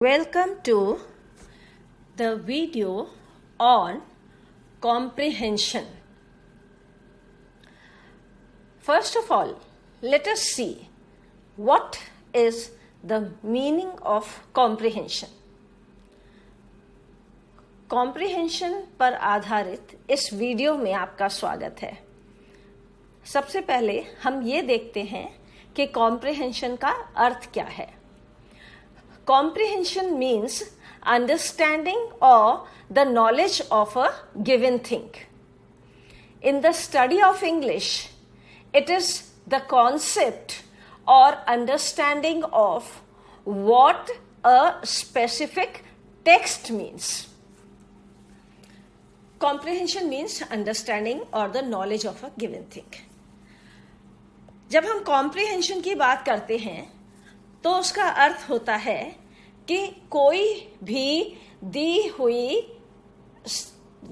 Welcome to the video on comprehension. First of all, let us see what is the meaning of comprehension. Comprehension पर आधारित इस video में आपका स्वागत है। सबसे पहले हम ये देखते हैं कि comprehension का अर्थ क्या है। Comprehension means understanding or the knowledge of a given thing. In the study of English, it is the concept or understanding of what a specific text means. Comprehension means understanding or the knowledge of a given thing. जब हम comprehension की बात करते हैं तो उसका अर्थ होता है कि कोई भी दी हुई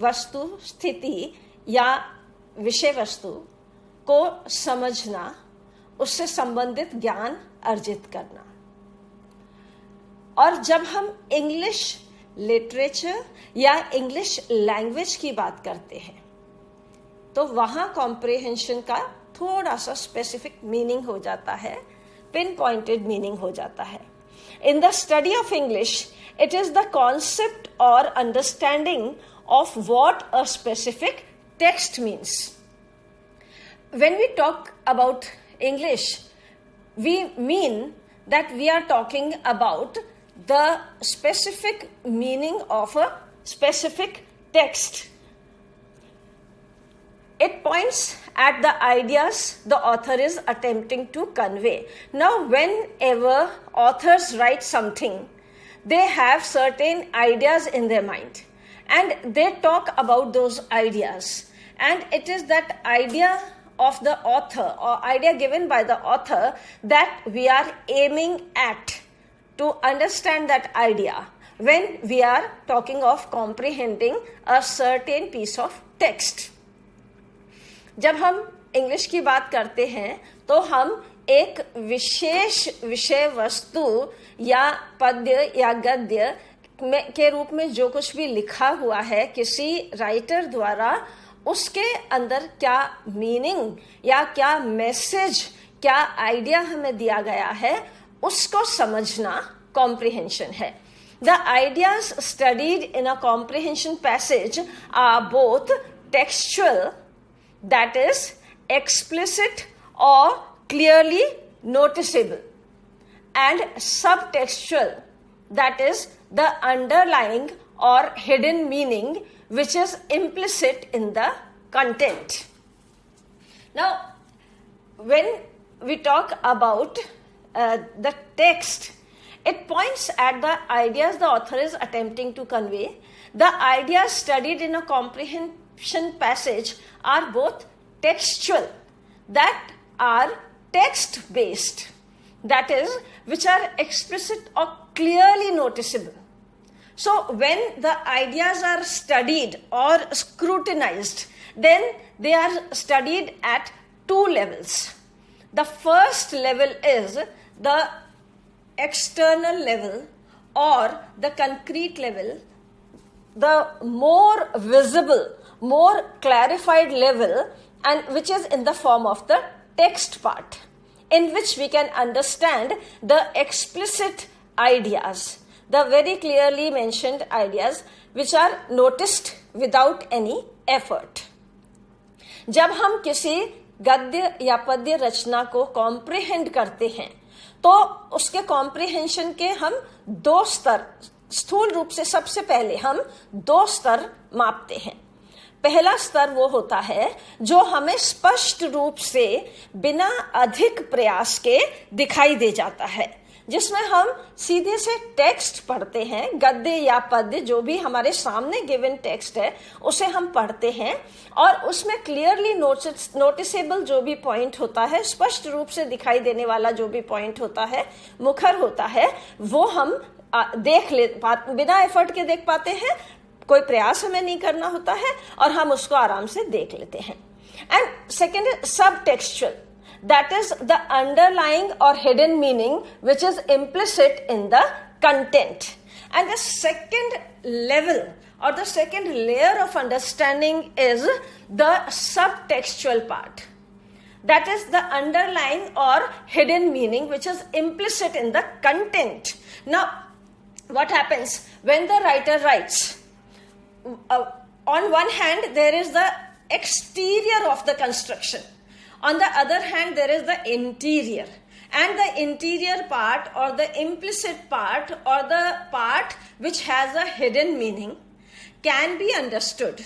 वस्तु स्थिति या विषय वस्तु को समझना, उससे संबंधित ज्ञान अर्जित करना। और जब हम इंग्लिश लिटरेचर या इंग्लिश लैंग्वेज की बात करते हैं तो वहाँ कॉम्प्रिहेंशन का थोड़ा सा स्पेसिफिक मीनिंग हो जाता है, pinpointed meaning हो जाता है। In the study of English, it is the concept or understanding of what a specific text means. When we talk about English, we mean that we are talking about the specific meaning of a specific text. It points at the ideas the author is attempting to convey. Now, whenever authors write something, they have certain ideas in their mind and they talk about those ideas. And it is that idea of the author or idea given by the author that we are aiming at to understand that idea when we are talking of comprehending a certain piece of text. जब हम English की बात करते हैं तो हम एक विशेष विषय वस्तु या पद्य या गद्य के रूप में जो कुछ भी लिखा हुआ है किसी राइटर द्वारा, उसके अंदर क्या मीनिंग या क्या मैसेज, क्या आइडिया हमें दिया गया है, उसको समझना कॉम्प्रिहेंशन है। The ideas studied in a comprehension passage are both textual, that is explicit or clearly noticeable, and subtextual, that is the underlying or hidden meaning which is implicit in the content. Now, when we talk about the text, it points at the ideas the author is attempting to convey. The ideas studied in a comprehension passage are both textual, that are text based, that is which are explicit or clearly noticeable. So when the ideas are studied or scrutinized, then they are studied at two levels. The first level is the external level or the concrete level, the more visible, more clarified level, and which is in the form of the text part, in which we can understand the explicit ideas, the very clearly mentioned ideas which are noticed without any effort. जब हम किसी गद्य या पद्य रचना को comprehend करते हैं तो उसके कॉम्प्रिहेंशन के हम दो स्तर, स्थूल रूप से सबसे पहले हम दो स्तर मापते हैं। पहला स्तर वो होता है जो हमें स्पष्ट रूप से बिना अधिक प्रयास के दिखाई दे जाता है, जिसमें हम सीधे से टेक्स्ट पढ़ते हैं, गद्य या पद्य जो भी हमारे सामने गिवन टेक्स्ट है उसे हम पढ़ते हैं और उसमें क्लियरली नोटिसेबल जो भी पॉइंट होता है, स्पष्ट रूप से दिखाई देने वाला जो भी पॉइंट होता है, मुखर होता है, वो हम बिना एफर्ट के देख पाते हैं, कोई प्रयास हमें नहीं करना होता है और हम उसको आराम से देख लेते हैं। एंड सेकेंड इज सब textual, that is the underlying or hidden meaning which is implicit in the content. And the second level or the second layer of understanding is the subtextual part. That is the underlying or hidden meaning which is implicit in the content. Now, what happens when the writer writes? On one hand, there is the exterior of the construction. On the other hand, there is the interior. And the interior part or the implicit part or the part which has a hidden meaning can be understood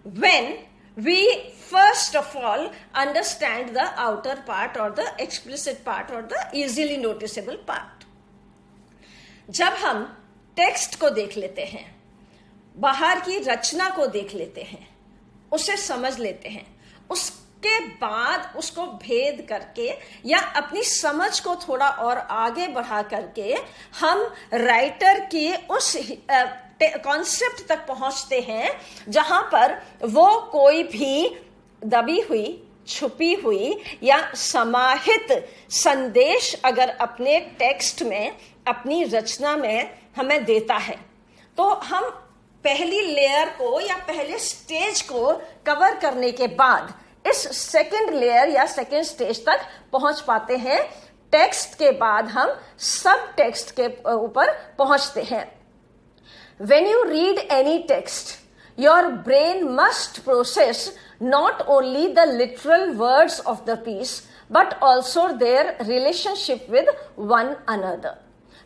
when we first of all understand the outer part or the explicit part or the easily noticeable part. जब हम text को देख लेते हैं, बाहर की रचना को देख लेते हैं, उसे समझ लेते हैं, उसके बाद उसको भेद करके या अपनी समझ को थोड़ा और आगे बढ़ा करके हम राइटर की उस कॉन्सेप्ट तक पहुंचते हैं जहां पर वो कोई भी दबी हुई, छुपी हुई या समाहित संदेश अगर अपने टेक्स्ट में, अपनी रचना में हमें देता है, तो हम पहली लेयर को या पहले स्टेज को कवर करने के बाद इस सेकंड लेयर या सेकंड स्टेज तक पहुंच पाते हैं. टेक्स्ट के बाद हम सब टेक्स्ट के ऊपर पहुंचते हैं. When you read any text, your brain must process not only the literal words of the piece, but also their relationship with one another.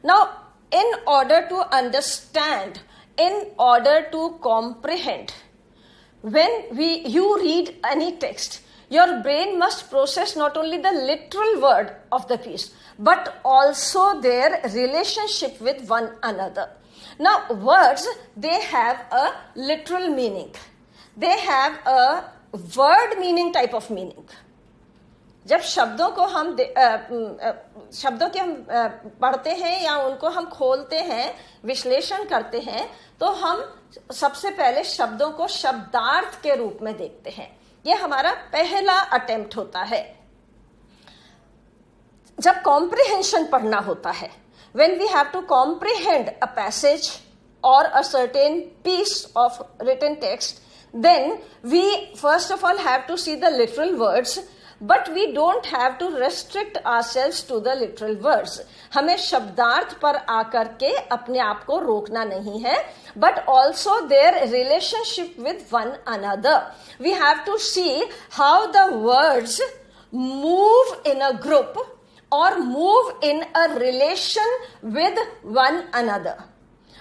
Now, in order to understand, in order to comprehend, when you read any text, your brain must process not only the literal word of the piece, but also their relationship with one another. Now, words, they have a literal meaning. They have a word meaning type of meaning. जब शब्दों को हम शब्दों के हम पढ़ते हैं या उनको हम खोलते हैं, विश्लेषण करते हैं, तो हम सबसे पहले शब्दों को शब्दार्थ के रूप में देखते हैं. ये हमारा पहला अटेम्प्ट होता है. जब कॉम्प्रिहेंशन पढ़ना होता है, when we have to comprehend a passage or a certain piece of written text, then we first of all have to see the literal words, but we don't have to restrict ourselves to the literal words. हमें शब्दार्थ पर आकर के अपने आप को रोकना नहीं है, but also their relationship with one another. We have to see how the words move in a group or move in a relation with one another,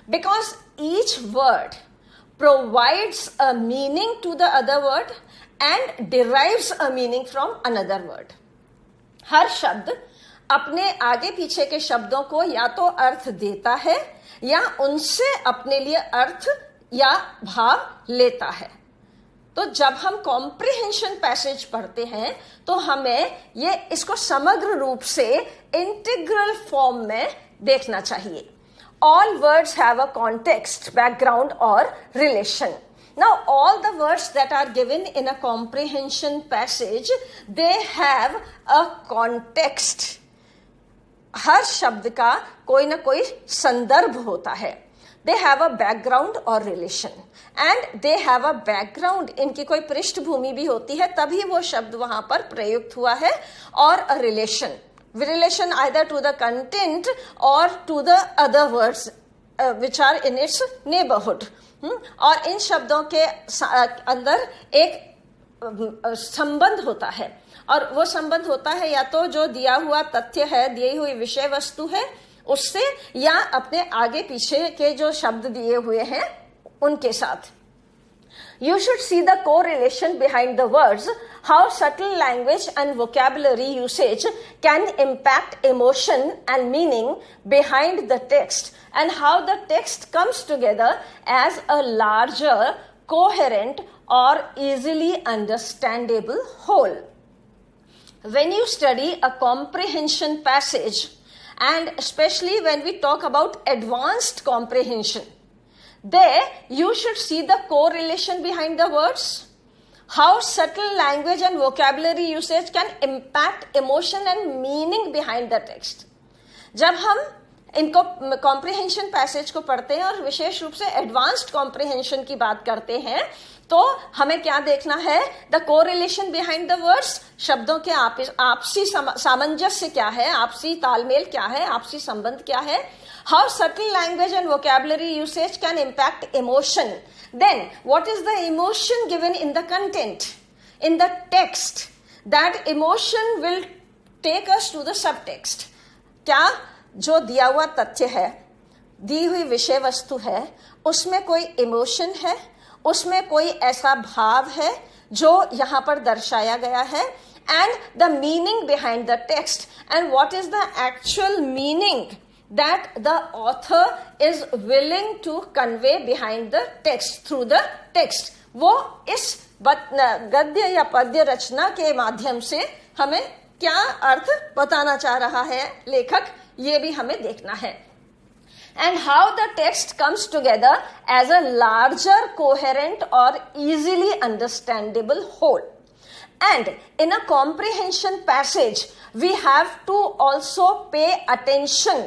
because each word provides a meaning to the other word and derives a meaning from another word. हर शब्द अपने आगे पीछे के शब्दों को या तो अर्थ देता है या उनसे अपने लिए अर्थ या भाव लेता है. तो जब हम कॉम्प्रिहेंशन पैसेज पढ़ते हैं तो हमें ये इसको समग्र रूप से इंटीग्रल फॉर्म में देखना चाहिए. All words have a context, background or relation. Now, all the words that are given in a comprehension passage, they have a context. हर शब्द का कोई ना कोई संदर्भ होता है. They have a background or relation. And they have a background. इनकी कोई पृष्ठभूमि भी होती है, तभी वो शब्द वहां पर प्रयुक्त हुआ है. और a relation. Relation either to the content or to the other words which are in its neighborhood. और इन शब्दों के अंदर एक संबंध होता है, और वो संबंध होता है या तो जो दिया हुआ तथ्य है, दी हुई विषय वस्तु है उससे, या अपने आगे पीछे के जो शब्द दिए हुए हैं उनके साथ. You should see the correlation behind the words, how subtle language and vocabulary usage can impact emotion and meaning behind the text, and how the text comes together as a larger, coherent or easily understandable whole. When you study a comprehension passage, and especially when we talk about advanced comprehension, there you should see the correlation behind the words, how subtle language and vocabulary usage can impact emotion and meaning behind the text. जब हम इनको comprehension passage को पढ़ते हैं और विशेष रूप से advanced comprehension की बात करते हैं, तो हमें क्या देखना है? The correlation behind the words, शब्दों के आपसी सामंजस्य क्या है, आपसी तालमेल क्या है, आपसी संबंध क्या है. How subtle language and vocabulary usage can impact emotion. Then what is the emotion given in the content, in the text. That emotion will take us to the subtext. क्या जो दिया हुआ तथ्य है, दी हुई विषय वस्तु है, उसमें कोई इमोशन है, उसमें कोई ऐसा भाव है जो यहां पर दर्शाया गया है, and the meaning behind the text, and what is the actual meaning that the author is willing to convey behind the text, through the text. वो इस गद्य या पद्य रचना के माध्यम से हमें क्या अर्थ बताना चाह रहा है लेखक, ये भी हमें देखना है. And how the text comes together as a larger, coherent or easily understandable whole. And in a comprehension passage, we have to also pay attention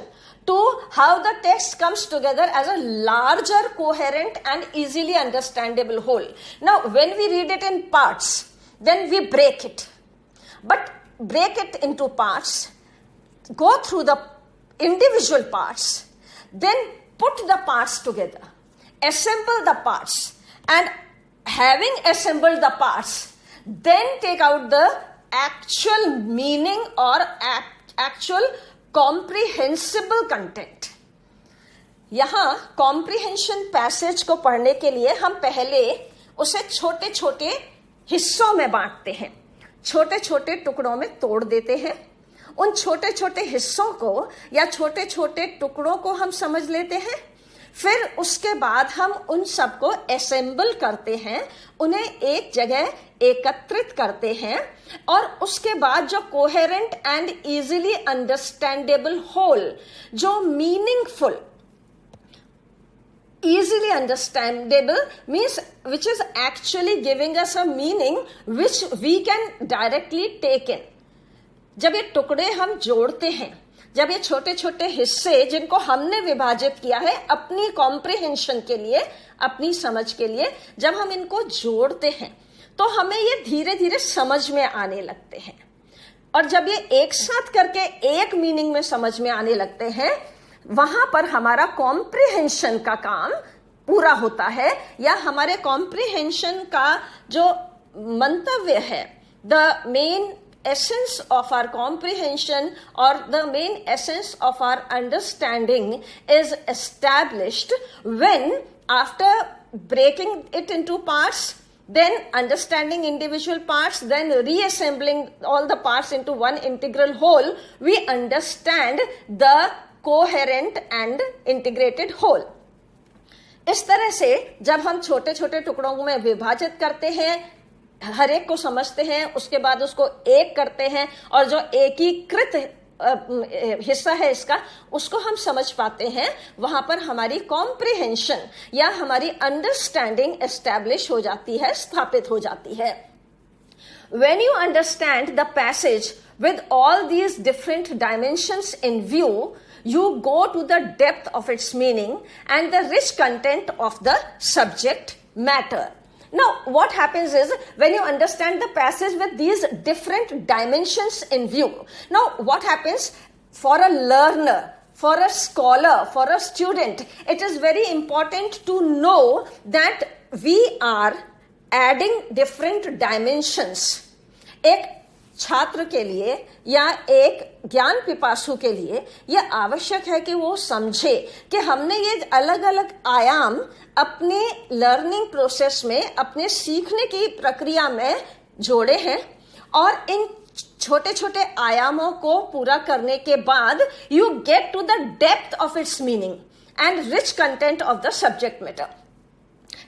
to how the text comes together as a larger, coherent and easily understandable whole. Now, when we read it in parts, then we break it. But break it into parts, go through the individual parts, then put the parts together, assemble the parts, and having assembled the parts, then take out the actual meaning or actual comprehensible content. यहां comprehension passage को पढ़ने के लिए हम पहले उसे छोटे छोटे हिस्सों में बांटते हैं, छोटे छोटे टुकड़ों में तोड़ देते हैं. उन छोटे छोटे हिस्सों को या छोटे छोटे टुकड़ों को हम समझ लेते हैं, फिर उसके बाद हम उन सबको असेंबल करते हैं, उन्हें एक जगह एकत्रित करते हैं, और उसके बाद जो coherent and easily understandable whole, जो meaningful, easily understandable means which is actually giving us a meaning which we can directly take in. जब ये टुकड़े हम जोड़ते हैं, जब ये छोटे छोटे हिस्से जिनको हमने विभाजित किया है अपनी कॉम्प्रिहेंशन के लिए, अपनी समझ के लिए, जब हम इनको जोड़ते हैं तो हमें ये धीरे धीरे समझ में आने लगते हैं. और जब ये एक साथ करके एक मीनिंग में समझ में आने लगते हैं, वहां पर हमारा कॉम्प्रिहेंशन का काम पूरा होता है, या हमारे कॉम्प्रिहेंशन का जो मंतव्य है, the main essence of our comprehension or the main essence of our understanding is established when, after breaking it into parts, then understanding individual parts, then reassembling all the parts into one integral whole, we understand the coherent and integrated whole. इस तरह से जब हम छोटे छोटे टुकड़ों में विभाजित करते हैं, हर एक को समझते हैं, उसके बाद उसको एक करते हैं, और जो एकीकृत हिस्सा है इसका, उसको हम समझ पाते हैं, वहां पर हमारी कॉम्प्रिहेंशन या हमारी अंडरस्टैंडिंग एस्टैब्लिश हो जाती है, स्थापित हो जाती है. When you understand the passage with all these different dimensions in view, you go to the depth of its meaning and the rich content of the subject matter. Now, what happens is, when you understand the passage with these different dimensions in view, now what happens for a learner, for a scholar, for a student, it is very important to know that we are adding different dimensions. एक छात्र के लिए या एक ज्ञान पिपासु के लिए यह आवश्यक है कि वो समझे कि हमने ये अलग अलग आयाम अपने लर्निंग प्रोसेस में, अपने सीखने की प्रक्रिया में जोड़े हैं, और इन छोटे छोटे आयामों को पूरा करने के बाद you get to the depth of its meaning and rich content of the subject matter.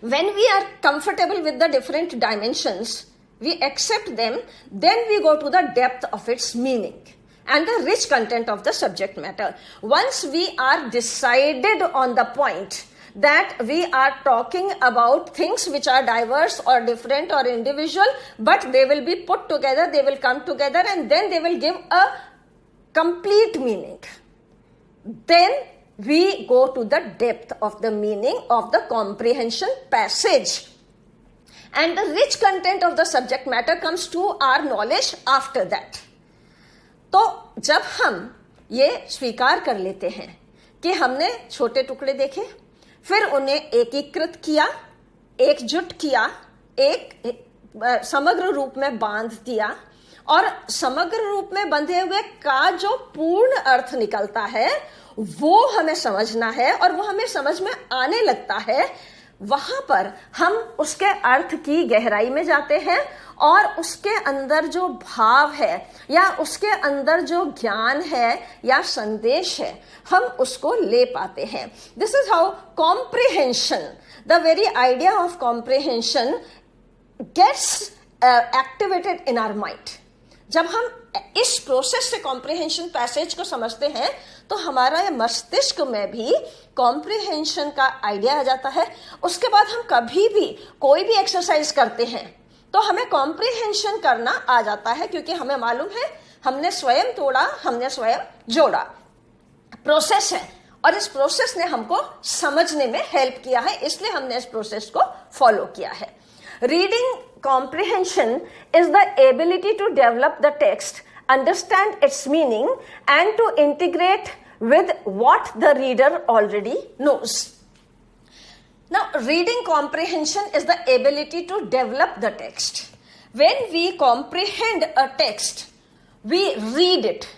When we are comfortable with the different dimensions, we accept them, then we go to the depth of its meaning and the rich content of the subject matter. Once we are decided on the point that we are talking about things which are diverse or different or individual, but they will be put together, they will come together, and then they will give a complete meaning. then we go to the depth of the meaning of the comprehension passage, and the rich content of the subject matter comes to our knowledge after that. तो जब हम ये स्वीकार कर लेते हैं कि हमने छोटे टुकड़े देखे, फिर उन्हें एकीकृत किया, एकजुट किया, एक समग्र रूप में बांध दिया, और समग्र रूप में बंधे हुए का जो पूर्ण अर्थ निकलता है वो हमें समझना है, और वो हमें समझ में आने लगता है, वहां पर हम उसके अर्थ की गहराई में जाते हैं और उसके अंदर जो भाव है या उसके अंदर जो ज्ञान है या संदेश है, हम उसको ले पाते हैं. This is how comprehension, the very idea of comprehension gets activated in our mind. जब हम इस प्रोसेस से कॉम्प्रिहेंशन पैसेज को समझते हैं तो हमारा मस्तिष्क में भी कॉम्प्रिहेंशन का आइडिया आ जाता है. उसके बाद हम कभी भी कोई भी एक्सरसाइज करते हैं तो हमें कॉम्प्रिहेंशन करना आ जाता है, क्योंकि हमें मालूम है हमने स्वयं तोड़ा, हमने स्वयं जोड़ा. प्रोसेस है और इस प्रोसेस ने हमको समझने में हेल्प किया है, इसलिए हमने इस प्रोसेस को फॉलो किया है. Reading comprehension is the ability to develop the text, understand its meaning, and to integrate with what the reader already knows. Now, reading comprehension is the ability to develop the text. When we comprehend a text, we read it.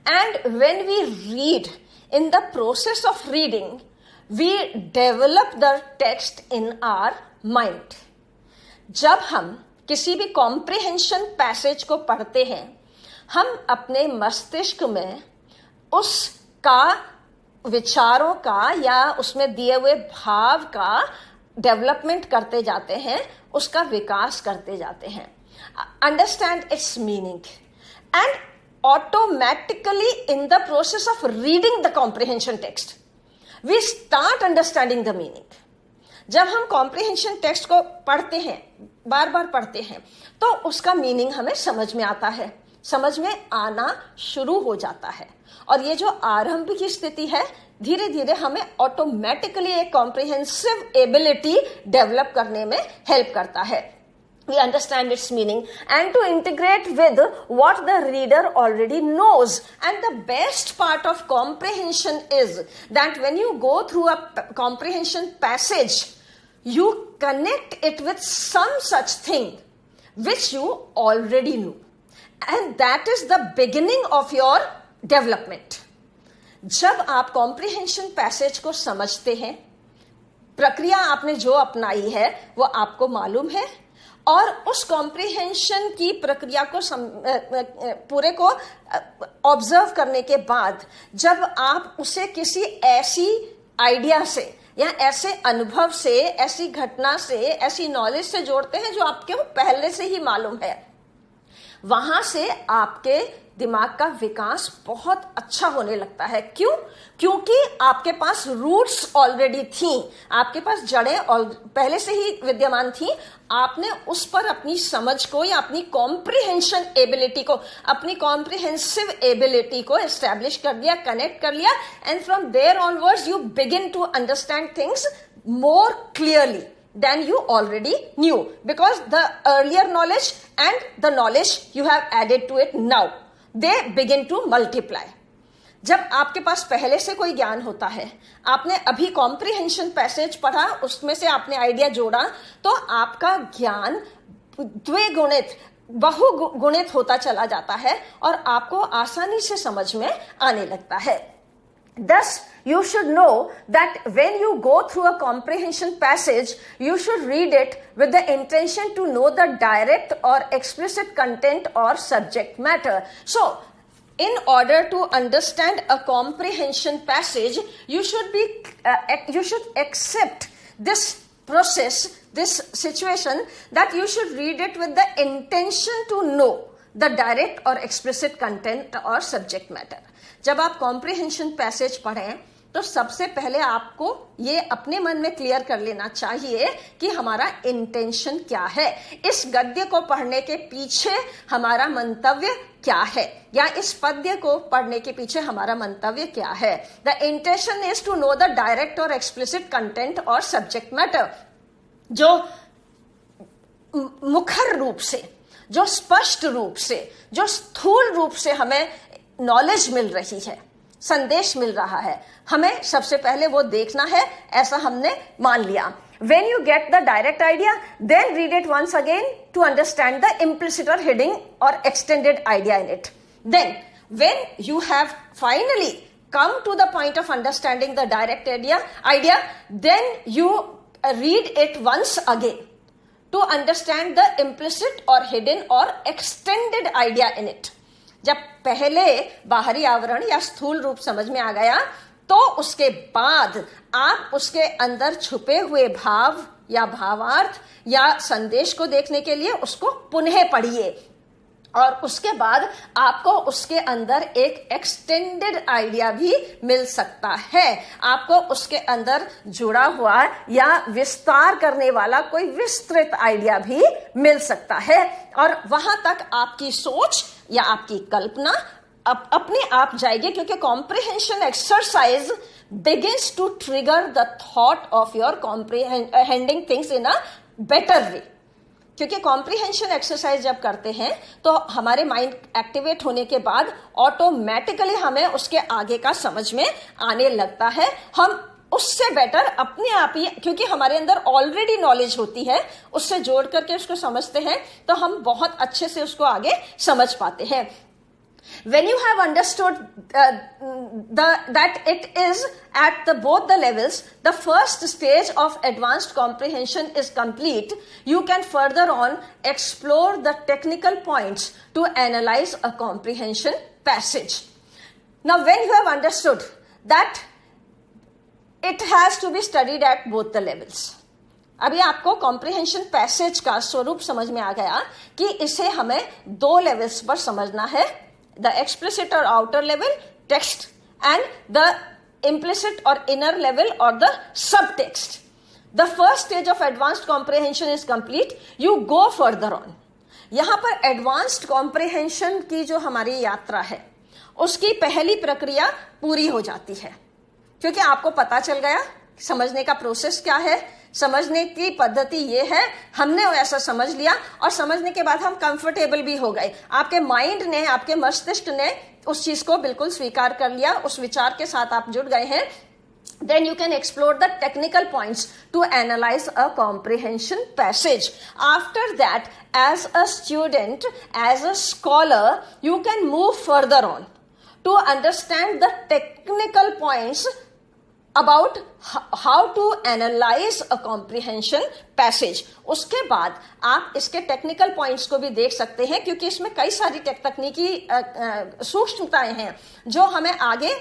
And when we read, in the process of reading, we develop the text in our mind. जब हम किसी भी comprehension passage को पढ़ते हैं, हम अपने मस्तिष्क में उसका विचारों का या उसमें दिए हुए भाव का डेवलपमेंट करते जाते हैं, उसका विकास करते जाते हैं. Understand its meaning, and automatically in the process of reading the comprehension text we start understanding the meaning. जब हम कॉम्प्रिहेंशन टेक्स्ट को पढ़ते हैं, बार बार पढ़ते हैं, तो उसका मीनिंग हमें समझ में आता है, समझ में आना शुरू हो जाता है. और ये जो आरंभ की स्थिति है, धीरे धीरे हमें ऑटोमेटिकली एक कॉम्प्रिहेंसिव एबिलिटी डेवलप करने में हेल्प करता है. We understand its meaning and to integrate with what the reader already knows. And the best part of comprehension is that when you go through a comprehension passage, you connect it with some such thing which you already knew. And that is the beginning of your development. जब आप comprehension passage को समझते हैं, प्रक्रिया आपने जो अपनाई है वो आपको मालूम है, और उस कॉम्प्रिहेंशन की प्रक्रिया को पूरे को ऑब्जर्व करने के बाद जब आप उसे किसी ऐसी आइडिया से या ऐसे अनुभव से, ऐसी घटना से, ऐसी नॉलेज से जोड़ते हैं जो आपको पहले से ही मालूम है, वहां से आपके दिमाग का विकास बहुत अच्छा होने लगता है. क्यों? क्योंकि आपके पास रूट्स ऑलरेडी थी, आपके पास जड़ें पहले से ही विद्यमान थी. आपने उस पर अपनी समझ को या अपनी कॉम्प्रिहेंशन एबिलिटी को, अपनी कॉम्प्रिहेंसिव एबिलिटी को एस्टैब्लिश कर दिया, कनेक्ट कर लिया, and from there onwards you begin to understand things more clearly than you already knew, because the earlier knowledge and the knowledge you have added to it now, they begin to multiply. जब आपके पास पहले से कोई ज्ञान होता है, आपने अभी कॉम्प्रिहेंशन पैसेज पढ़ा, उसमें से आपने आइडिया जोड़ा, तो आपका ज्ञान द्विगुणित, बहुगुणित होता चला जाता है और आपको आसानी से समझ में आने लगता है. Thus, you should know that when you go through a comprehension passage, you should read it with the intention to know the direct or explicit content or subject matter. So, in order to understand a comprehension passage, you should accept this process, this situation, that you should read it with the intention to know the direct or explicit content or subject matter. जब आप comprehension passage पढ़ें तो सबसे पहले आपको ये अपने मन में क्लियर कर लेना चाहिए कि हमारा इंटेंशन क्या है, इस गद्य को पढ़ने के पीछे हमारा मंतव्य क्या है, या इस पद्य को पढ़ने के पीछे हमारा मंतव्य क्या है। The intention is to know the direct और एक्सप्लिसिट कंटेंट और सब्जेक्ट मैटर, जो मुखर रूप से, जो स्पष्ट रूप से, जो स्थूल रूप से हमें नॉलेज मिल रही है, संदेश मिल रहा है, हमें सबसे पहले वो देखना है, ऐसा हमने मान लिया। When you get the direct idea, then read it once again to understand the implicit or hidden or extended idea in it. Then, when you have finally come to the point of understanding the direct idea, then you read it once again to understand the implicit or hidden or extended idea in it. जब पहले बाहरी आवरण या स्थूल रूप समझ में आ गया, तो उसके बाद आप उसके अंदर छुपे हुए भाव या भावार्थ या संदेश को देखने के लिए उसको पुनः पढ़िए, और उसके बाद आपको उसके अंदर एक एक्सटेंडेड आइडिया भी मिल सकता है। आपको उसके अंदर जुड़ा हुआ या विस्तार करने वाला कोई विस्तृत आइडिया भी मिल सकता है, और वहां तक आपकी सोच या आपकी कल्पना अपने आप जाएगी, क्योंकि comprehension exercise begins to trigger the thought of your comprehending things in a better way. क्योंकि कॉम्प्रिहेंशन एक्सरसाइज जब करते हैं तो हमारे माइंड एक्टिवेट होने के बाद ऑटोमेटिकली हमें उसके आगे का समझ में आने लगता है। हम उससे बेटर अपने आप ही, क्योंकि हमारे अंदर ऑलरेडी नॉलेज होती है, उससे जोड़ करके उसको समझते हैं तो हम बहुत अच्छे से उसको आगे समझ पाते हैं। When you have understood that it is at both the levels, the first stage of advanced comprehension is complete, you can further on explore the technical points to analyze a comprehension passage. Now, when you have understood that it has to be studied at both the levels, अभी आपको comprehension passage का स्वरूप समझ में आ गया कि इसे हमें दो लेवल्स पर समझना है, the explicit or outer level text and the implicit or inner level or the subtext. The first stage of advanced comprehension is complete. You go further on. यहां पर advanced comprehension की जो हमारी यात्रा है उसकी पहली प्रक्रिया पूरी हो जाती है, क्योंकि आपको पता चल गया समझने का प्रोसेस क्या है, समझने की पद्धति ये है, हमने ऐसा समझ लिया, और समझने के बाद हम कंफर्टेबल भी हो गए, आपके माइंड ने, आपके मस्तिष्क ने उस चीज को बिल्कुल स्वीकार कर लिया, उस विचार के साथ आप जुड़ गए हैं। Then you can explore the technical points to analyze a comprehension passage. After that, as a student, as a scholar, you can move further on to understand the technical points about how to analyze a comprehension passage. उसके बाद आप इसके technical points को भी देख सकते हैं, क्योंकि इसमें कई सारी तकनीकी सूक्ष्मताएं हैं जो हमें आगे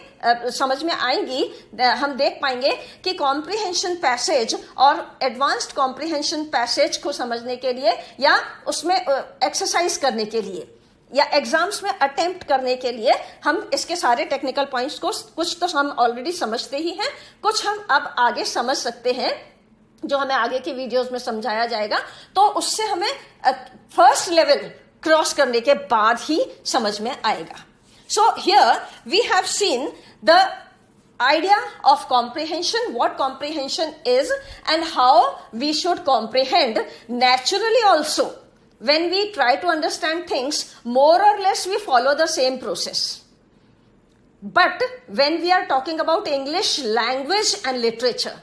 समझ में आएंगी। हम देख पाएंगे कि कॉम्प्रिहेंशन पैसेज और एडवांस्ड कॉम्प्रिहेंशन पैसेज को समझने के लिए या उसमें एक्सरसाइज करने के लिए या एग्जाम्स में अटेम्प्ट करने के लिए हम इसके सारे टेक्निकल पॉइंट्स को, कुछ तो हम ऑलरेडी समझते ही हैं, कुछ हम अब आगे समझ सकते हैं जो हमें आगे की वीडियोस में समझाया जाएगा। तो उससे हमें फर्स्ट लेवल क्रॉस करने के बाद ही समझ में आएगा। So here we have seen the idea of comprehension, what comprehension is and how we should comprehend. Naturally also, when we try to understand things, more or less we follow the same process. But when we are talking about English language and literature,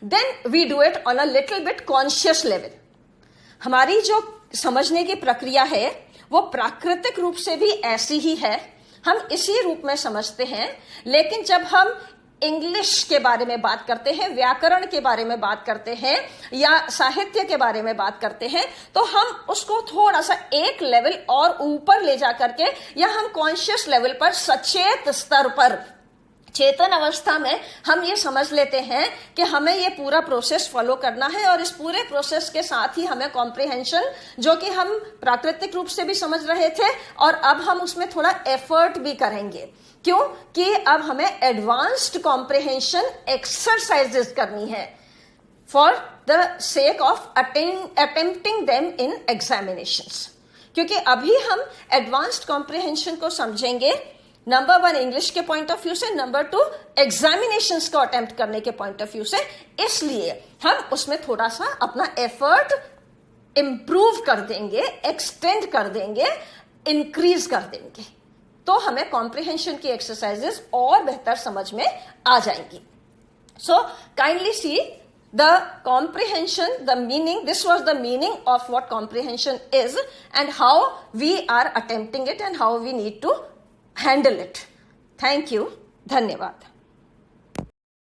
then we do it on a little bit conscious level. हमारी जो समझने की प्रक्रिया है वो प्राकृतिक रूप से भी ऐसी ही है, हम इसी रूप में समझते हैं। लेकिन जब हम इंग्लिश के बारे में बात करते हैं, व्याकरण के बारे में बात करते हैं या साहित्य के बारे में बात करते हैं, तो हम उसको थोड़ा सा एक लेवल और ऊपर ले जा करके, या हम कॉन्शियस लेवल पर, सचेत स्तर पर, चेतन अवस्था में हम ये समझ लेते हैं कि हमें ये पूरा प्रोसेस फॉलो करना है, और इस पूरे प्रोसेस के साथ ही हमें कॉम्प्रिहेंशन, जो कि हम प्राकृतिक रूप से भी समझ रहे थे और अब हम उसमें थोड़ा एफर्ट भी करेंगे, क्यों? कि अब हमें एडवांस्ड कॉम्प्रिहेंशन एक्सरसाइजेस करनी है for the sake of attempting them in examinations. क्योंकि अभी हम एडवांस्ड कॉम्प्रिहेंशन को समझेंगे नंबर 1 इंग्लिश के पॉइंट ऑफ व्यू से, नंबर 2 एग्जामिनेशंस को अटेम्प्ट करने के पॉइंट ऑफ व्यू से, इसलिए हम उसमें थोड़ा सा अपना एफर्ट इंप्रूव कर देंगे, एक्सटेंड कर देंगे, इंक्रीज कर देंगे, तो हमें कॉम्प्रिहेंशन की एक्सरसाइजेस और बेहतर समझ में आ जाएंगी। So kindly C the comprehension, the meaning, this was the meaning of what comprehension is and how we are attempting it and how we need to handle it. Thank you. धन्यवाद.